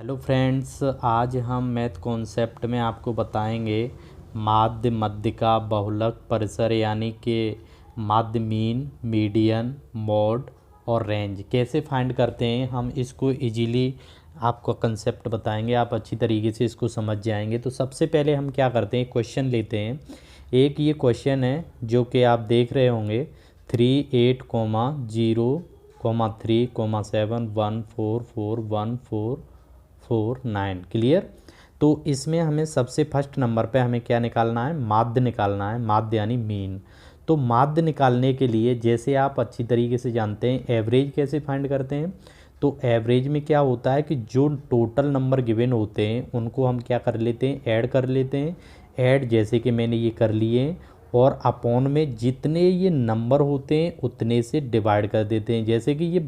Hello friends, आज हम math concept में आपको बताएंगे माध्य, मध्यिका, बहुलक, परिसर यानी कि माध्य, मीन, मीडियन, मोड और रेंज कैसे फाइंड करते हैं। हम इसको इजीली आपको कंसेप्ट बताएंगे, आप अच्छी तरीके से इसको समझ जाएंगे। तो सबसे पहले हम क्या करते हैं, क्वेश्चन लेते हैं। एक ये क्वेश्चन है जो कि आप देख रहे होंगे 3 8 0 3 7 1 4 4 1 4 4 9 क्लियर। तो इसमें हमें सबसे फर्स्ट नंबर पे हमें क्या निकालना है, माध्य निकालना है। माध्य यानी मीन। तो माध्य निकालने के लिए जैसे आप अच्छी तरीके से जानते हैं एवरेज कैसे फाइंड करते हैं। तो एवरेज में क्या होता है कि जो टोटल नंबर गिवन होते हैं उनको हम क्या कर लेते हैं, ऐड कर लेते हैं। ऐड जैसे कि मैंने ये कर लिए और अपॉन में जितने ये नंबर होते हैं उतने से डिवाइड कर देते हैं। जैसे कि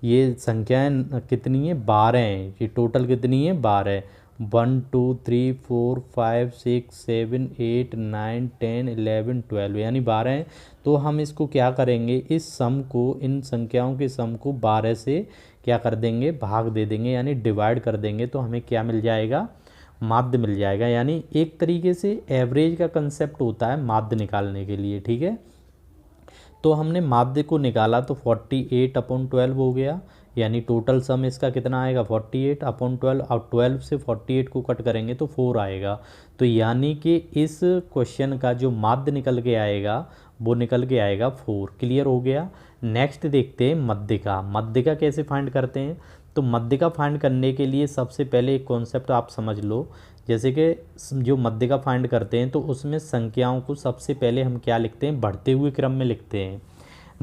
ये संख्याएं कितनी है, 12 हैं। ये टोटल कितनी है, 12। 1 2 3 4 5 6 7 8 9 10 11 12 यानी 12 हैं। तो हम इसको क्या करेंगे, इस सम को, इन संख्याओं के सम को 12 से क्या कर देंगे, भाग दे देंगे यानी डिवाइड कर देंगे। तो हमें क्या मिल जाएगा, माध्य मिल जाएगा। यानी एक तरीके से एवरेज का कंसेप्ट होता है माध्य निकालने के लिए, ठीक है। तो हमने माध्य को निकाला तो 48/12 हो गया, यानी टोटल सम इसका कितना आएगा 48/12। और 12 से 48 को कट करेंगे तो 4 आएगा। तो यानी कि इस क्वेश्चन का जो माध्य निकल के आएगा वो निकल के आएगा 4। क्लियर हो गया। नेक्स्ट देखते हैं मध्यिका। मध्यिका कैसे फाइंड करते हैं। तो मध्यिका फाइंड करने के लिए सबसे पहले एक कॉन्सेप्ट आप समझ लो। जैसे कि जो मध्यिका फाइंड करते हैं तो उसमें संख्याओं को सबसे पहले हम क्या लिखते हैं, बढ़ते हुए क्रम में लिखते हैं।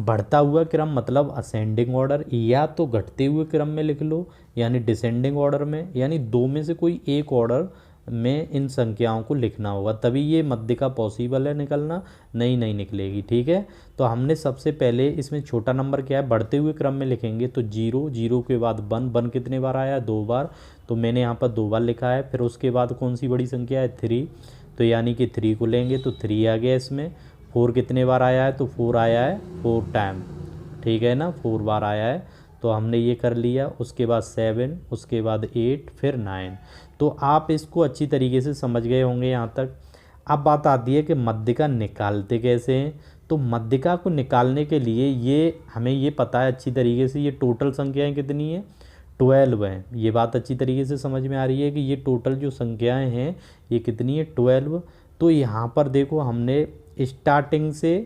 बढ़ता हुआ क्रम मतलब असेंडिंग ऑर्डर, या तो घटते हुए क्रम में लिख लो यानी डिसेंडिंग ऑर्डर में, यानी दो में से कोई एक ऑर्डर में इन संख्याओं को लिखना होगा, तभी ये मध्यिका पॉसिबल है निकलना, नहीं निकलेगी, ठीक है। तो हमने सबसे पहले इसमें छोटा नंबर क्या है, बढ़ते हुए क्रम में लिखेंगे तो 0, 0 के बाद 1, 1 कितने बार आया, 2 बार, तो मैंने यहाँ पर 2 बार लिखा है। फिर उसके बाद कौन सी बड़ी संख्या है, 3, तो यानी कि 3 को लेंगे तो 3 आ गया इसमें। 4 कितने बार आया है, तो 4 आया है 4 टाइम, ठीक है ना, 4 बार आया है। तो हमने ये कर लिया। उसके बाद 7, उसके बाद 8, फिर 9। तो आप इसको अच्छी तरीके से समझ गए होंगे यहाँ तक। अब बात आती है कि मध्यिका निकालते कैसे हैं। तो मध्यिका को निकालने के लिए ये हमें ये पता है अच्छी तरीके से, ये टोटल संख्याएं कितनी है, 12 हैं। ये बात अच्छी तरीके से समझ में आ रही है कि ये टोटल जो संख्याएं हैं ये कितनी है, 12। तो यहाँ पर देखो हमने स्टार्टिंग से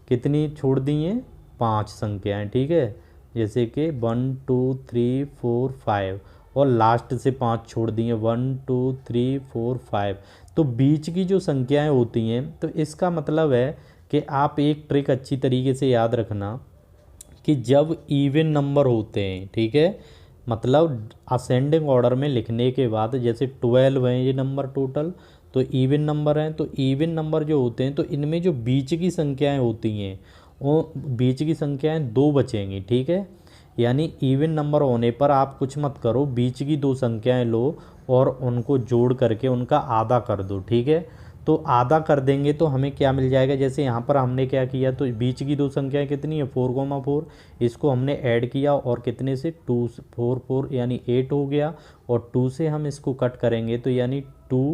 कितनी छोड़ दी हैं, 5 संख्याएं, ठीक है। जैसे कि 1 2 3 4 5 और लास्ट से 5 छोड़ दी हैं, 1 2 3 4 5। तो बीच की जो संख्याएं होती हैं, तो इसका मतलब है कि आप एक ट्रिक अच्छी तरीके से याद रखना कि जब इवन नंबर होते हैं, ठीक है, मतलब असेंडिंग ऑर्डर में लिखने के बाद, जैसे 12 हैं ये नंबर टोटल, तो इवन नंबर हैं। तो इवन नंबर जो होते हैं तो इनमें जो बीच की संख्याएं होती हैं वो बीच की संख्याएं 2 बचेंगी, ठीक है। यानी इवन नंबर होने पर आप कुछ मत करो, बीच की 2 संख्याएं लो और उनको जोड़ करके उनका आधा कर दो, ठीक है। तो आधा कर देंगे तो हमें क्या मिल जाएगा, जैसे यहाँ पर हमने क्या किया, तो बीच की 2 संख्याएं कितनी है, 4,4, इसको हमने ऐड किया और कितने से 2 4 4 यानी 8 हो गया। और 2 से हम इसको कट करेंगे तो यानी 2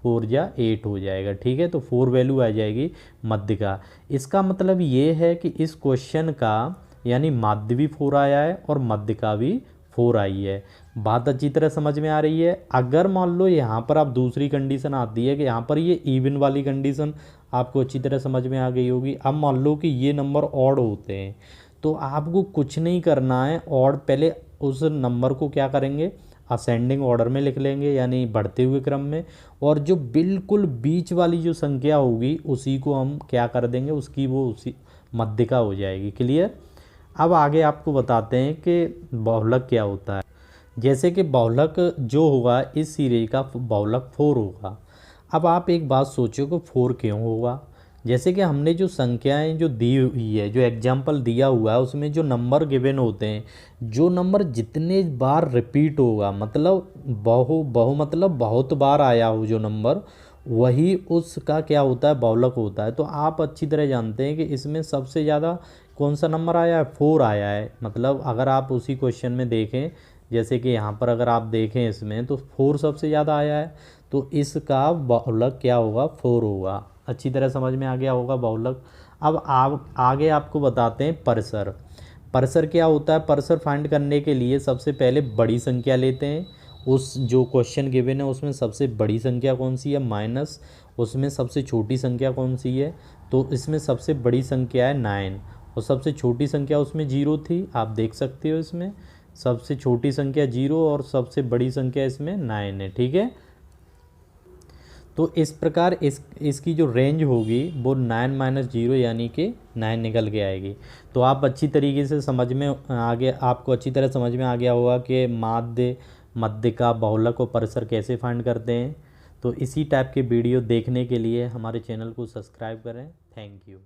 4 या 8 हो जाएगा, ठीक है। तो 4 वैल्यू आ जाएगी मध्यिका। इसका मतलब ये है कि इस क्वेश्चन का यानी माध्य भी 4 आया है और मध्यिका भी 4 आई है। बात अच्छी तरह समझ में आ रही है। अगर मान लो यहाँ पर आप दूसरी कंडीशन आती है कि यहाँ पर ये इवन वाली कंडीशन आपको अच्छी तरह समझ में आ गई होगी। अब मान लो कि ये नंबर ऑड होते हैं, तो आपको कुछ नहीं करना है, ऑड पहले उस नंबर को क्या करेंगे, असेंडिंग ऑर्डर में लिख लेंगे यानी बढ़ते हुए क्रम में, और जो बिल्कुल बीच वाली जो संख्या होगी उसी को हम क्या कर देंगे, उसकी वो उसी मध्यिका हो जाएगी। क्लियर। अब आगे आपको बताते हैं कि बहुलक क्या होता है। जैसे कि बहुलक जो होगा इस सीरीज का बहुलक 4 होगा। अब आप एक बात सोचो कि 4 क्यों होगा। जैसे कि हमने जो संख्याएं जो दी हुई है, जो एग्जाम्पल दिया हुआ है, उसमें जो नंबर गिवन होते हैं, जो नंबर जितने बार रिपीट होगा, मतलब बहु मतलब बहुत बार आया हो जो नंबर, वही उसका क्या होता है, बहुलक होता है। तो आप अच्छी तरह जानते हैं कि इसमें सबसे ज़्यादा कौन सा नंबर आया है, 4 आया है। मतलब अगर आप उसी क्वेश्चन में देखें जैसे कि यहाँ पर अगर आप देखें इसमें तो 4 सबसे ज़्यादा आया है, तो इसका बहुलक क्या होगा, 4 होगा। अच्छी तरह समझ में आ गया होगा बहुलक। अब आप आगे आपको बताते हैं परिसर। परिसर क्या होता है, परिसर फाइंड करने के लिए सबसे पहले बड़ी संख्या लेते हैं। उस जो क्वेश्चन गिवन है उसमें सबसे बड़ी संख्या कौन सी है, माइनस उसमें सबसे छोटी संख्या कौन सी है, तो इसमें सबसे बड़ी संख्या है 9 और सबसे छोटी संख्या उसमें 0 थी। आप देख सकते हो इसमें सबसे छोटी संख्या 0 और सबसे बड़ी संख्या इसमें 9 है। ठीक है, तो इस प्रकार इसकी जो रेंज होगी वो 9 - 0 यानी कि 9 निकल के आएगी। तो आप अच्छी तरीके से समझ में आ गया, आपको अच्छी तरह समझ में आ गया होगा कि माध्य, मध्यिका, बहुलक और परिसर कैसे फाइंड करते हैं। तो इसी टाइप के वीडियो देखने के लिए हमारे चैनल को सब्सक्राइब करें। Thank you.